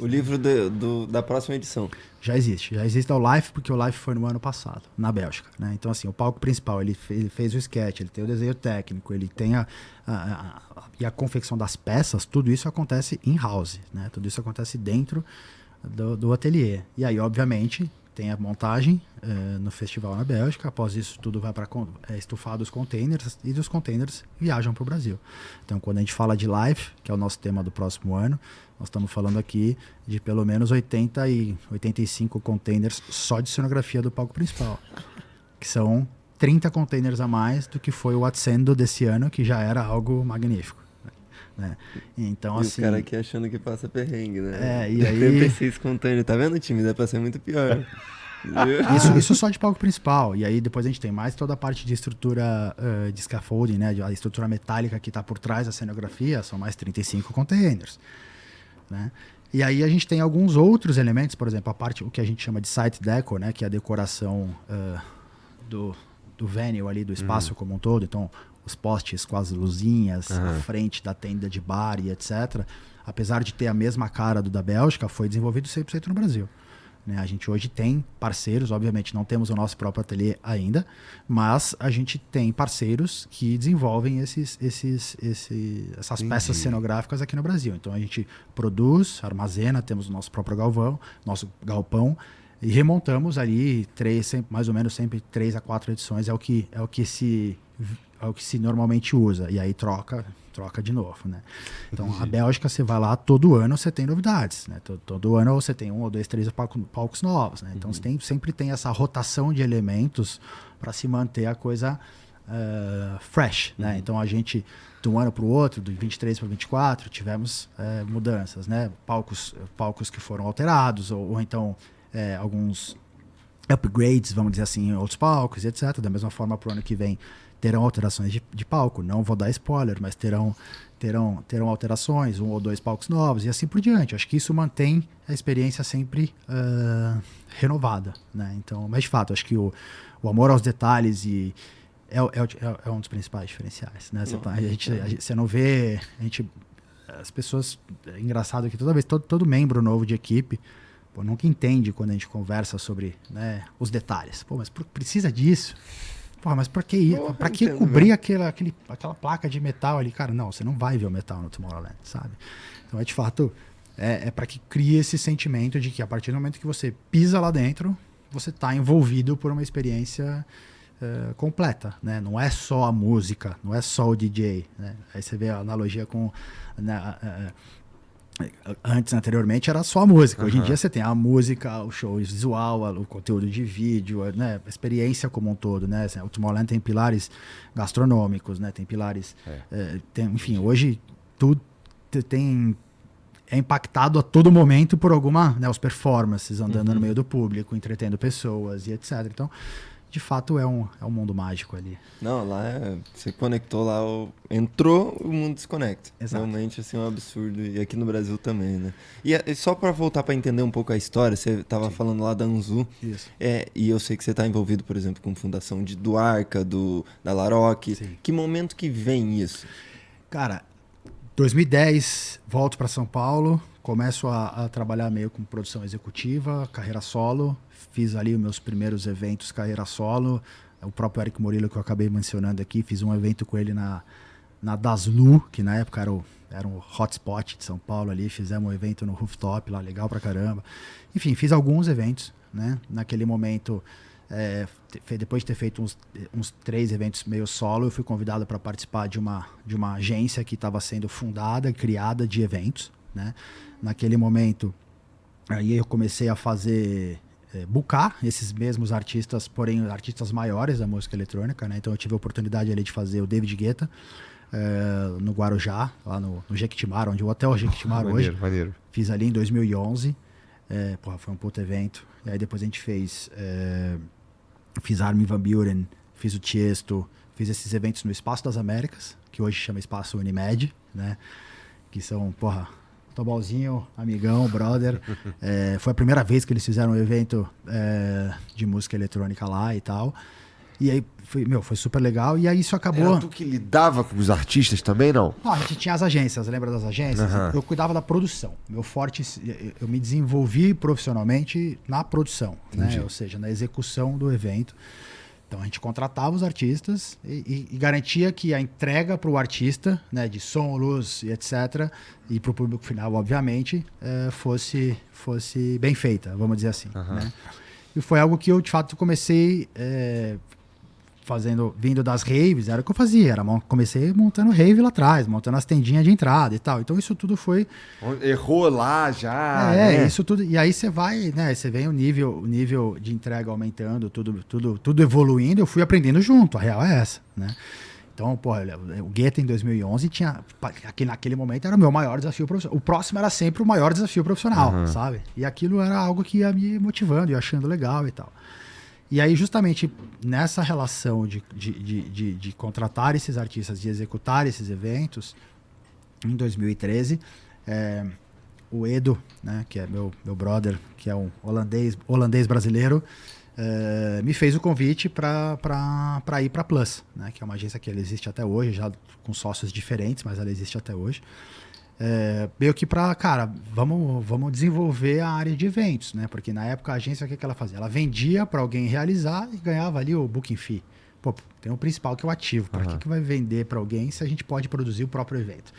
O livro da próxima edição. Já existe o Life, porque o Life foi no ano passado, na Bélgica, né? Então, assim, o palco principal, ele fez o sketch, ele tem o desenho técnico, ele tem e a confecção das peças, tudo isso acontece in-house, né? Tudo isso acontece dentro do ateliê. E aí, obviamente, tem a montagem no festival na Bélgica. Após isso, tudo vai para estufar os containers, e dos containers viajam para o Brasil. Então, quando a gente fala de live, que é o nosso tema do próximo ano, nós estamos falando aqui de pelo menos 80 e 85 containers só de cenografia do palco principal, que são 30 containers a mais do que foi o Atsendo desse ano, que já era algo magnífico. Né? Então, e assim, o cara aqui achando que passa perrengue, né? E aí... 86 containers, tá vendo, time? Dá pra ser muito pior. Isso só de palco principal. E aí depois a gente tem mais toda a parte de estrutura de scaffolding, né? A estrutura metálica que está por trás da cenografia, são mais 35 containers. Né? E aí a gente tem alguns outros elementos, por exemplo, o que a gente chama de site deco, né? Que é a decoração do venue ali, do espaço como um todo. Então, os postes com as luzinhas à frente da tenda de bar e etc. Apesar de ter a mesma cara do da Bélgica, foi desenvolvido 100% no Brasil. Né? A gente hoje tem parceiros, obviamente não temos o nosso próprio ateliê ainda, mas a gente tem parceiros que desenvolvem essas peças cenográficas aqui no Brasil. Então a gente produz, armazena, temos o nosso próprio nosso galpão, e remontamos ali mais ou menos sempre 3 a 4 edições, é o que se normalmente usa, e aí troca de novo, né? Então, a Bélgica, você vai lá, todo ano você tem novidades, né? Todo ano você tem 1 ou 2, 3 palcos novos, né? Então, sempre tem essa rotação de elementos para se manter a coisa fresh, né? Então, a gente, de um ano para o outro, de 23 para 24, tivemos mudanças, né? Palcos que foram alterados, ou então alguns upgrades, vamos dizer assim, em outros palcos, etc. Da mesma forma, para o ano que vem, terão alterações de palco. Não vou dar spoiler, mas terão alterações, 1 ou 2 palcos novos e assim por diante. Acho que isso mantém a experiência sempre renovada, né? Então, mas de fato, acho que o amor aos detalhes é um dos principais diferenciais, né? Você não vê... as pessoas... É engraçado que toda vez, todo membro novo de equipe, nunca entende quando a gente conversa sobre, né, os detalhes. Mas precisa disso? Mas por que isso? Pra que cobrir aquela placa de metal ali? Cara, não, você não vai ver o metal no Tomorrowland, sabe? Então, de fato, é para que crie esse sentimento de que a partir do momento que você pisa lá dentro, você está envolvido por uma experiência completa, né? Não é só a música, não é só o DJ, né? Aí você vê a analogia com... anteriormente era só a música. Hoje em dia você tem a música, o show visual, o conteúdo de vídeo, né? A experiência como um todo, né? O Tomorrowland tem pilares gastronômicos, né? Tem pilares... enfim, hoje tudo é impactado a todo momento por os performances andando no meio do público, entretendo pessoas e etc. Então, de fato, é um mundo mágico ali. Não, lá você conectou lá, entrou, o mundo desconecta. Exato. Realmente, assim, é um absurdo. E aqui no Brasil também, né? E só para voltar para entender um pouco a história, você estava falando lá da Anzu. Isso. E eu sei que você está envolvido, por exemplo, com fundação do Arca, da Laroque. Sim. Que momento que vem isso? Cara, 2010, volto para São Paulo, começo a trabalhar meio com produção executiva, carreira solo. Fiz ali os meus primeiros eventos carreira solo. O próprio Eric Morillo, que eu acabei mencionando aqui, fiz um evento com ele na Daslu, que na época era um hotspot de São Paulo ali. Fizemos um evento no rooftop lá, legal pra caramba. Enfim, fiz alguns eventos, né? Naquele momento, depois de ter feito uns 3 eventos meio solo, eu fui convidado para participar de uma agência que estava sendo fundada, criada de eventos, né? Naquele momento, aí eu comecei a fazer... boocar esses mesmos artistas, porém artistas maiores da música eletrônica, né? Então eu tive a oportunidade ali de fazer o David Guetta no Guarujá, lá no Jequitimar, onde o Hotel Jequitimar hoje. Maneiro. Fiz ali em 2011. Foi um puto evento. E aí depois a gente fiz Armin van Buuren, fiz o Tiesto, fiz esses eventos no Espaço das Américas, que hoje chama Espaço Unimed, né? Que são, Tobalzinho, amigão, brother. Foi a primeira vez que eles fizeram um evento de música eletrônica lá e tal. E aí, foi super legal. E aí isso acabou... Era tu que lidava com os artistas também, não? Não, a gente tinha as agências, lembra das agências? Eu cuidava da produção. Meu forte, eu me desenvolvi profissionalmente na produção, né? Ou seja, na execução do evento. Então a gente contratava os artistas e garantia que a entrega para o artista, né, de som, luz e etc., e para o público final, obviamente, fosse bem feita, vamos dizer assim. Né? E foi algo que eu, de fato, comecei vindo das raves, era o que eu fazia, comecei montando rave lá atrás, montando as tendinhas de entrada e tal. Então isso tudo foi... Errou lá já, né? Isso tudo. E aí você vai, né? Você vê o nível de entrega aumentando, tudo evoluindo. Eu fui aprendendo junto, a real é essa, né? Então, pô, o Guetta em 2011 tinha... Naquele momento era o meu maior desafio profissional. O próximo era sempre o maior desafio profissional, sabe? E aquilo era algo que ia me motivando e achando legal e tal. E aí, justamente nessa relação de contratar esses artistas, de executar esses eventos, em 2013, o Edo, né, que é meu brother, que é um holandês brasileiro, me fez o convite para ir para a Plus, né, que é uma agência que ela existe até hoje, já com sócios diferentes, mas ela existe até hoje. Meio que vamos desenvolver a área de eventos, né? Porque na época a agência, o que ela fazia? Ela vendia para alguém realizar e ganhava ali o booking fee. Pô, tem o principal que é o ativo. Para que vai vender para alguém se a gente pode produzir o próprio evento?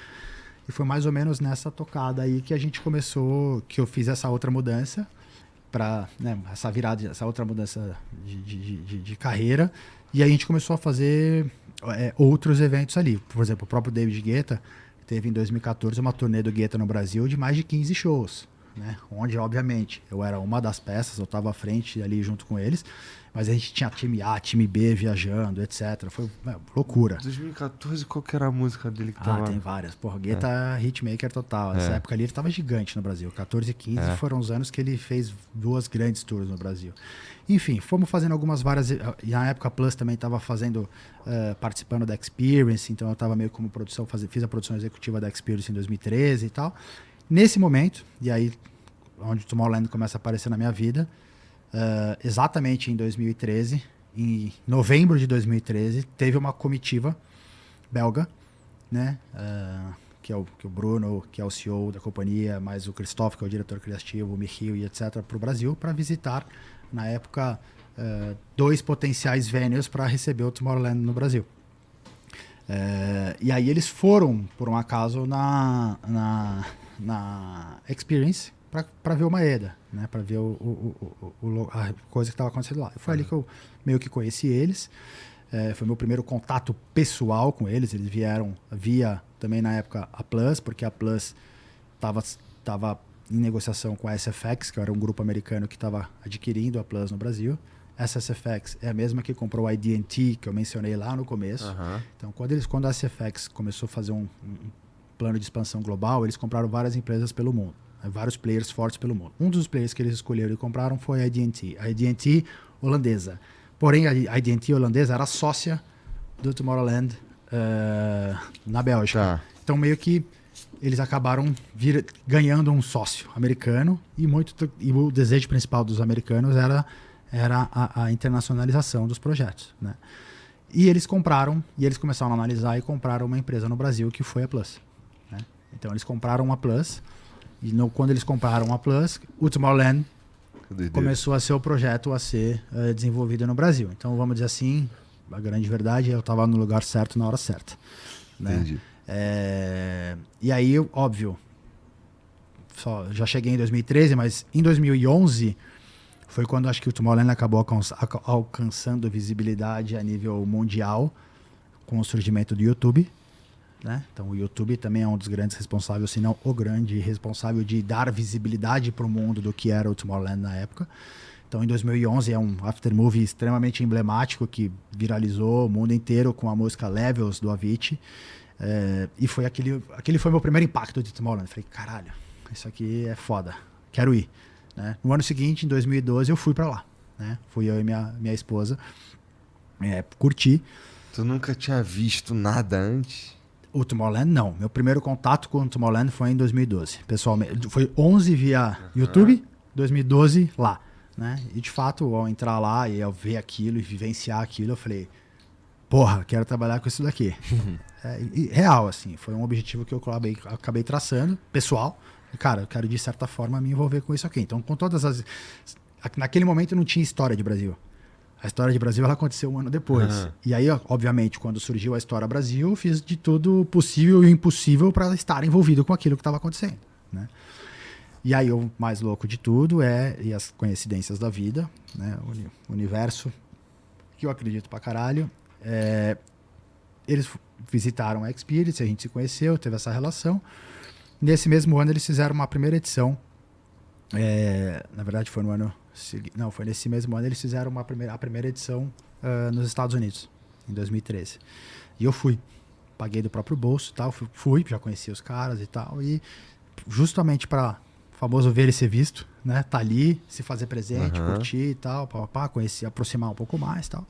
E foi mais ou menos nessa tocada aí que a gente começou, que eu fiz essa outra mudança, né, essa outra mudança de carreira. E aí a gente começou a fazer outros eventos ali. Por exemplo, o próprio David Guetta teve em 2014 uma turnê do Guetta no Brasil de mais de 15 shows, né? Onde, obviamente, eu era uma das peças, eu estava à frente ali junto com eles, mas a gente tinha time A, time B viajando, etc. Foi loucura. 2014, qual que era a música dele que tava... tem várias. Porra, o Guetta é hitmaker total. Nessa época ali ele estava gigante no Brasil. 14 e 15 foram os anos que ele fez 2 grandes tours no Brasil. Enfim, fomos fazendo várias... E na época a Plus também estava participando da Experience, então eu estava meio como produção, fiz a produção executiva da Experience em 2013 e tal. Nesse momento, e aí onde o Tomorrowland começa a aparecer na minha vida, exatamente em 2013, em novembro de 2013, teve uma comitiva belga, né? Que é o Bruno, que é o CEO da companhia, mais o Christophe, que é o diretor criativo, o Michiel e etc., para o Brasil, para visitar, na época, 2 potenciais venues para receber o Tomorrowland no Brasil. E aí eles foram, por um acaso, na Experience para ver o Maeda, né? Para ver a coisa que estava acontecendo lá. Foi ali que eu meio que conheci eles. Foi meu primeiro contato pessoal com eles. Eles vieram via também na época a Plus, porque a Plus estava em negociação com a SFX, que era um grupo americano que estava adquirindo a Plus no Brasil. Essa SFX é a mesma que comprou a AT&T, que eu mencionei lá no começo. Então, quando a SFX começou a fazer um plano de expansão global, eles compraram várias empresas pelo mundo, né? Vários players fortes pelo mundo. Um dos players que eles escolheram e compraram foi a AT&T. A AT&T holandesa. Porém, a AT&T holandesa era sócia do Tomorrowland na Bélgica. Então, meio que eles acabaram ganhando um sócio americano e o desejo principal dos americanos era a internacionalização dos projetos, né? E eles começaram a analisar e compraram uma empresa no Brasil que foi a Plus, né? Então eles compraram a Plus e quando eles compraram a Plus, o Tomorrowland começou a ser o projeto a ser desenvolvido no Brasil. Então vamos dizer assim, a grande verdade, eu estava no lugar certo na hora certa, né? Entendi. E aí, óbvio, já cheguei em 2013, mas em 2011 foi quando acho que o Tomorrowland acabou alcançando visibilidade a nível mundial com o surgimento do YouTube, né? Então o YouTube também é um dos grandes responsáveis, se não o grande responsável de dar visibilidade para o mundo do que era o Tomorrowland na época. Então em 2011 é um aftermovie extremamente emblemático que viralizou o mundo inteiro com a música Levels do Avicii. E foi aquele foi meu primeiro impacto de Tomorrowland. Falei, caralho, isso aqui é foda, quero ir, né? No ano seguinte, em 2012, eu fui pra lá, né? Fui eu e minha esposa, curti. Tu nunca tinha visto nada antes? O Tomorrowland, não. Meu primeiro contato com o Tomorrowland foi em 2012, pessoalmente. Foi 11 via YouTube, 2012 lá, né? E de fato, ao entrar lá e ao ver aquilo e vivenciar aquilo, eu falei, porra, quero trabalhar com isso daqui. E real, assim, foi um objetivo que eu acabei traçando, pessoal. E, cara, eu quero de certa forma me envolver com isso aqui. Então, com todas as... Naquele momento não tinha história de Brasil. A história de Brasil ela aconteceu um ano depois. E aí, obviamente, quando surgiu a História Brasil, eu fiz de tudo possível e impossível para estar envolvido com aquilo que estava acontecendo, né? E aí, o mais louco de tudo e as coincidências da vida, né? O universo, que eu acredito pra caralho. Eles visitaram a Experience, a gente se conheceu, teve essa relação. Nesse mesmo ano, eles fizeram uma primeira edição. Na verdade, foi no ano... Não, foi nesse mesmo ano eles fizeram a primeira edição nos Estados Unidos, em 2013. E eu fui. Paguei do próprio bolso e tal. Fui, já conheci os caras e tal. E justamente para famoso ver e ser visto, né? Tá ali, se fazer presente, curtir e tal, conhecer, aproximar um pouco mais e tal.